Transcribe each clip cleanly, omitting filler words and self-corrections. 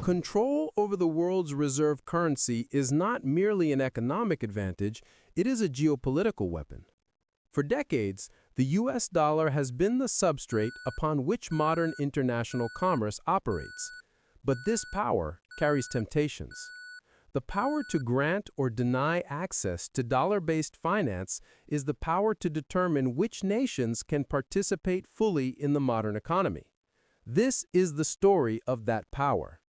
Control over the world's reserve currency is not merely an economic advantage, it is a geopolitical weapon. For decades, the US dollar has been the substrate upon which modern international commerce operates. But this power carries temptations. The power to grant or deny access to dollar-based finance is the power to determine which nations can participate fully in the modern economy. This is the story of that power.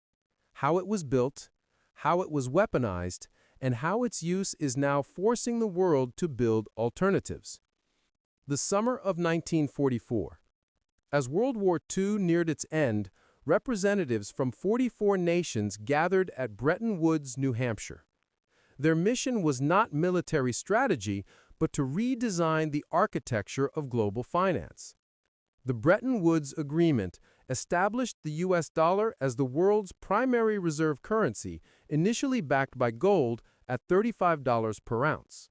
How it was built, how it was weaponized, and how its use is now forcing the world to build alternatives. The summer of 1944. As World War II neared its end, representatives from 44 nations gathered at Bretton Woods, New Hampshire. Their mission was not military strategy, but to redesign the architecture of global finance. The Bretton Woods Agreement established the US dollar as the world's primary reserve currency, initially backed by gold at $35 per ounce.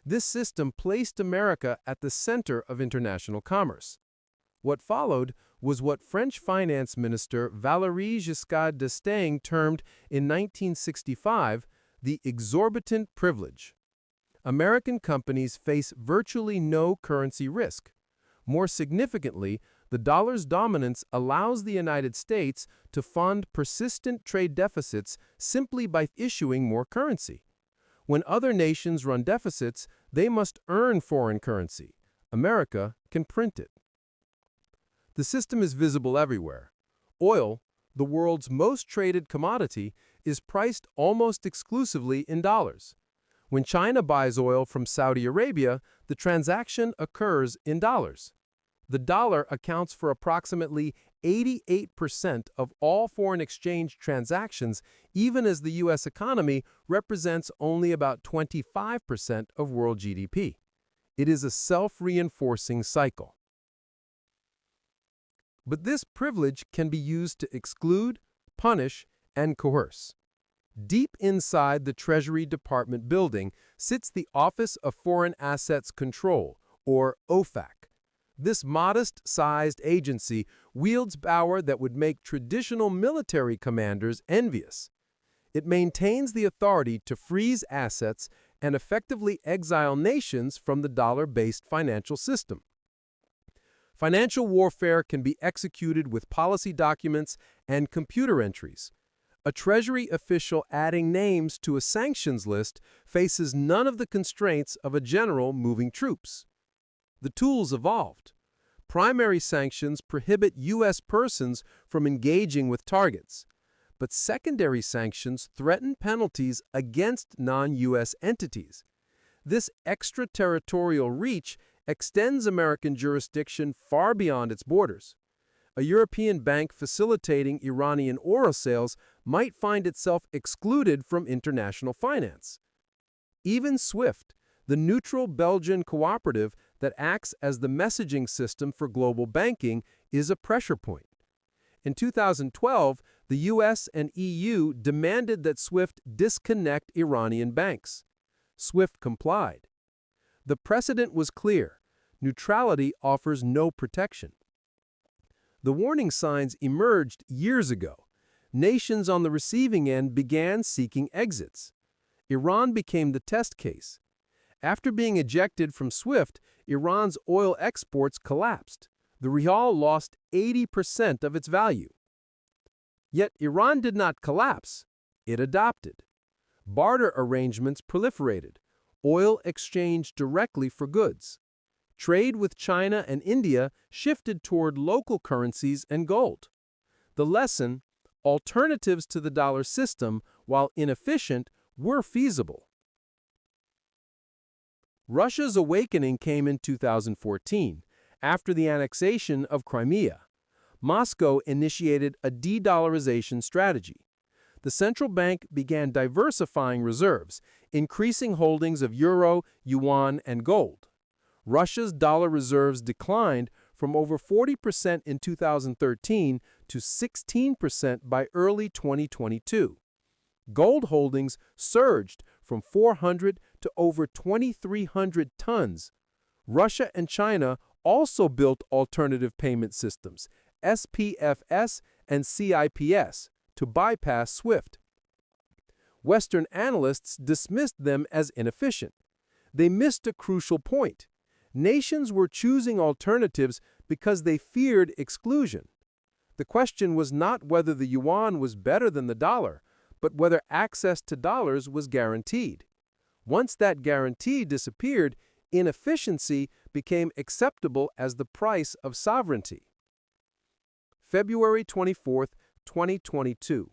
This system placed America at the center of international commerce. What followed was what French Finance Minister Valéry Giscard d'Estaing termed in 1965 the Exorbitant Privilege. American companies face virtually no currency risk. More significantly, the dollar's dominance allows the United States to fund persistent trade deficits simply by issuing more currency. When other nations run deficits, they must earn foreign currency. America can print it. The system is visible everywhere. Oil, the world's most traded commodity, is priced almost exclusively in dollars. When China buys oil from Saudi Arabia, the transaction occurs in dollars. The dollar accounts for approximately 88% of all foreign exchange transactions, even as the U.S. economy represents only about 25% of world GDP. It is a self-reinforcing cycle. But this privilege can be used to exclude, punish, and coerce. Deep inside the Treasury Department building sits the Office of Foreign Assets Control, or OFAC. This modest-sized agency wields power that would make traditional military commanders envious. It maintains the authority to freeze assets and effectively exile nations from the dollar-based financial system. Financial warfare can be executed with policy documents and computer entries. A Treasury official adding names to a sanctions list faces none of the constraints of a general moving troops. The tools evolved. Primary sanctions prohibit U.S. persons from engaging with targets, but secondary sanctions threaten penalties against non-U.S. entities. This extraterritorial reach extends American jurisdiction far beyond its borders. A European bank facilitating Iranian oil sales might find itself excluded from international finance. Even SWIFT, the neutral Belgian cooperative that acts as the messaging system for global banking, is a pressure point. In 2012, the US and EU demanded that SWIFT disconnect Iranian banks. SWIFT complied. The precedent was clear. Neutrality offers no protection. The warning signs emerged years ago. Nations on the receiving end began seeking exits. Iran became the test case. After being ejected from SWIFT, Iran's oil exports collapsed. The rial lost 80% of its value. Yet Iran did not collapse. It adopted. Barter arrangements proliferated. Oil exchanged directly for goods. Trade with China and India shifted toward local currencies and gold. The lesson: alternatives to the dollar system, while inefficient, were feasible. Russia's awakening came in 2014, after the annexation of Crimea. Moscow initiated a de-dollarization strategy. The central bank began diversifying reserves, increasing holdings of euro, yuan, and gold. Russia's dollar reserves declined from over 40% in 2013 to 16% by early 2022. Gold holdings surged from 400 to over 2,300 tons. Russia and China also built alternative payment systems, SPFS and CIPS, to bypass SWIFT. Western analysts dismissed them as inefficient. They missed a crucial point. Nations were choosing alternatives because they feared exclusion. The question was not whether the yuan was better than the dollar, but whether access to dollars was guaranteed. Once that guarantee disappeared, inefficiency became acceptable as the price of sovereignty. February 24, 2022.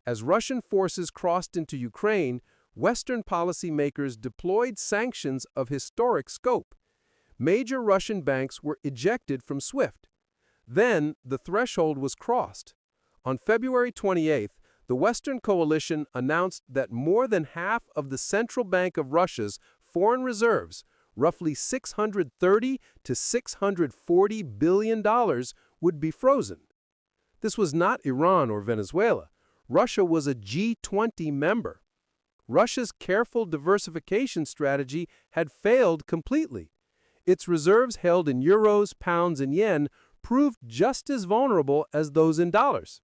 As Russian forces crossed into Ukraine, Western policymakers deployed sanctions of historic scope. Major Russian banks were ejected from SWIFT. Then, the threshold was crossed. On February 28, the Western coalition announced that more than half of the Central Bank of Russia's foreign reserves, roughly $630 to $640 billion, would be frozen. This was not Iran or Venezuela. Russia was a G20 member. Russia's careful diversification strategy had failed completely. Its reserves held in euros, pounds, and yen proved just as vulnerable as those in dollars.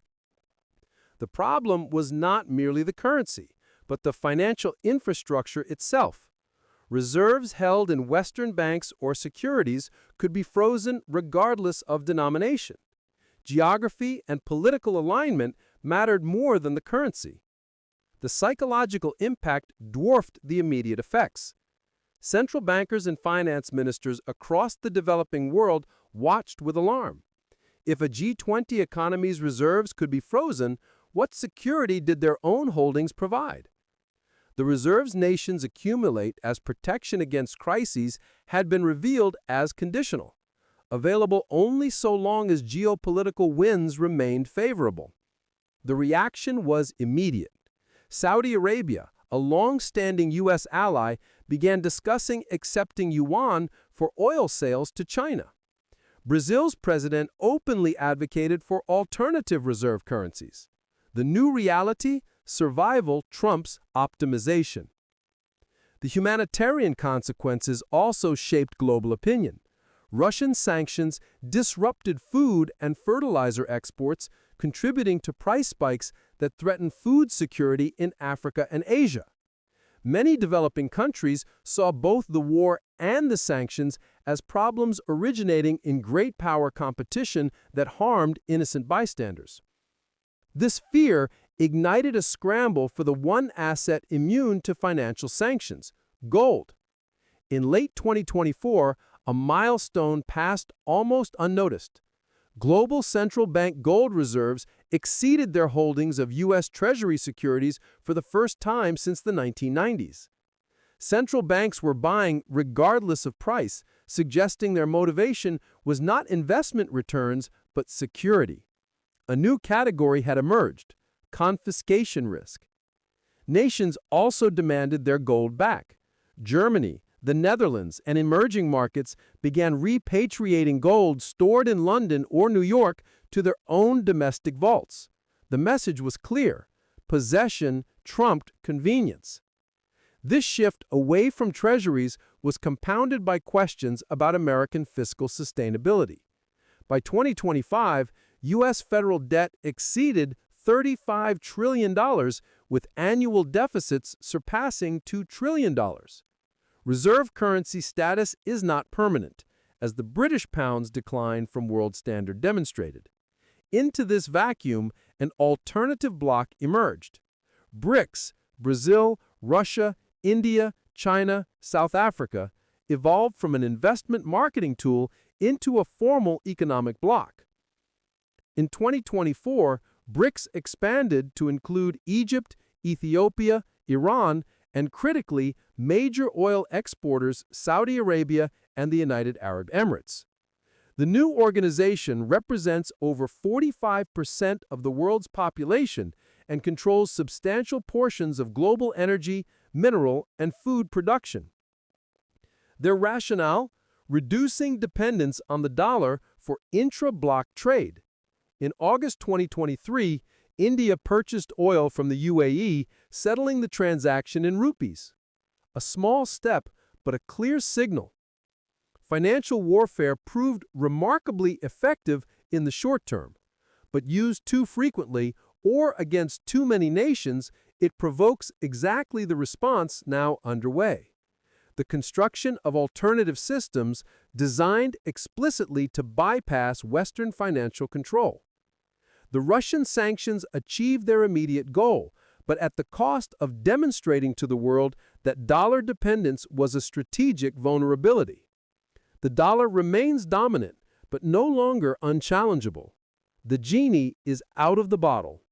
The problem was not merely the currency, but the financial infrastructure itself. Reserves held in Western banks or securities could be frozen regardless of denomination. Geography and political alignment mattered more than the currency. The psychological impact dwarfed the immediate effects. Central bankers and finance ministers across the developing world watched with alarm. If a G20 economy's reserves could be frozen, what security did their own holdings provide? The reserves nations accumulate as protection against crises had been revealed as conditional, available only so long as geopolitical winds remained favorable. The reaction was immediate. Saudi Arabia, a long-standing U.S. ally, began discussing accepting yuan for oil sales to China. Brazil's president openly advocated for alternative reserve currencies. The new reality: survival trumps optimization. The humanitarian consequences also shaped global opinion. Russian sanctions disrupted food and fertilizer exports, contributing to price spikes that threatened food security in Africa and Asia. Many developing countries saw both the war and the sanctions as problems originating in great power competition that harmed innocent bystanders. This fear ignited a scramble for the one asset immune to financial sanctions: gold. In late 2024, a milestone passed almost unnoticed. Global central bank gold reserves exceeded their holdings of U.S. Treasury securities for the first time since the 1990s. Central banks were buying regardless of price, suggesting their motivation was not investment returns, but security. A new category had emerged: confiscation risk. Nations also demanded their gold back. Germany, the Netherlands, and emerging markets began repatriating gold stored in London or New York to their own domestic vaults. The message was clear: possession trumped convenience. This shift away from treasuries was compounded by questions about American fiscal sustainability. By 2025, U.S. federal debt exceeded $35 trillion, with annual deficits surpassing $2 trillion. Reserve currency status is not permanent, as the British pound's decline from world standard demonstrated. Into this vacuum, an alternative bloc emerged. BRICS, Brazil, Russia, India, China, South Africa, evolved from an investment marketing tool into a formal economic bloc. In 2024, BRICS expanded to include Egypt, Ethiopia, Iran, and critically, major oil exporters Saudi Arabia and the United Arab Emirates. The new organization represents over 45% of the world's population and controls substantial portions of global energy, mineral, and food production. Their rationale: reducing dependence on the dollar for intra-bloc trade. In August 2023, India purchased oil from the UAE, settling the transaction in rupees. A small step, but a clear signal. Financial warfare proved remarkably effective in the short term, but used too frequently, or against too many nations, it provokes exactly the response now underway: the construction of alternative systems designed explicitly to bypass Western financial control. The Russian sanctions achieved their immediate goal, but at the cost of demonstrating to the world that dollar dependence was a strategic vulnerability. The dollar remains dominant, but no longer unchallengeable. The genie is out of the bottle.